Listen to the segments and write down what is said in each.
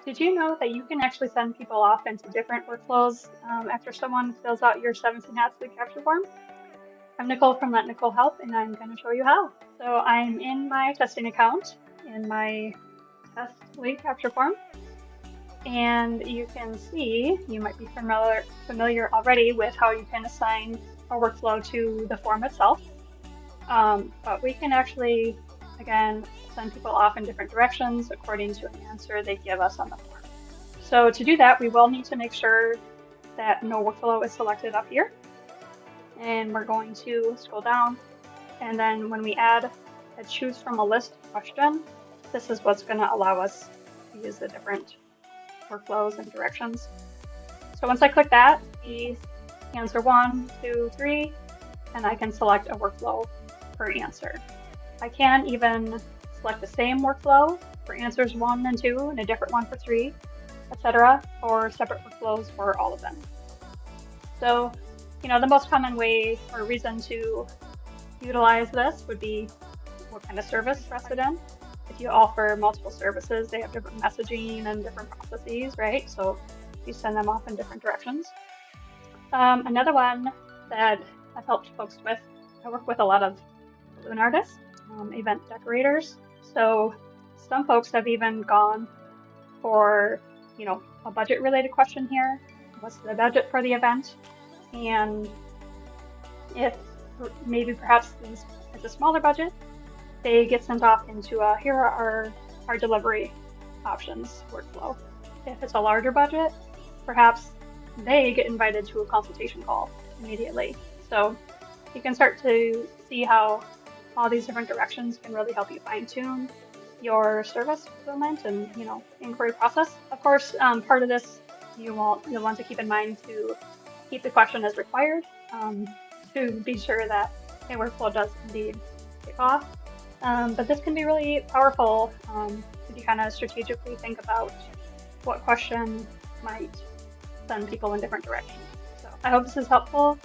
Did you know that you can actually send people off into different workflows after someone fills out your 17 Hats Lead Capture form? I'm Nicole from Let Nicole Help, and I'm going to show you how. So I'm in my testing account in my test lead capture form, and you can see, you might be familiar already with how you can assign a workflow to the form itself. But we can actually, again, send people off in different directions according to an answer they give us on the form. So to do that, we will need to make sure that no workflow is selected up here. And we're going to scroll down. And then when we add a choose from a list question, this is what's going to allow us to use the different workflows and directions. So once I click that, the answer 1, 2, 3, and I can select a workflow per answer. I can even select the same workflow for answers 1 and 2 and a different one for 3, etc., or separate workflows for all of them. So, the most common way or reason to utilize this would be what kind of service interested in. If you offer multiple services, they have different messaging and different processes, right? So you send them off in different directions. Another one that I've helped folks with, I work with a lot of balloon artists, event decorators. So some folks have even gone for, a budget related question here. What's the budget for the event? And if maybe perhaps it's a smaller budget, they get sent off into here are our delivery options workflow. If it's a larger budget, perhaps they get invited to a consultation call immediately. So you can start to see how all these different directions can really help you fine tune your service fulfillment and inquiry process. Of course, part of this you'll want to keep in mind to keep the question as required to be sure that a workflow does indeed kick off. But this can be really powerful if you kind of strategically think about what question might send people in different directions. So I hope this is helpful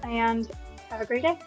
and have a great day.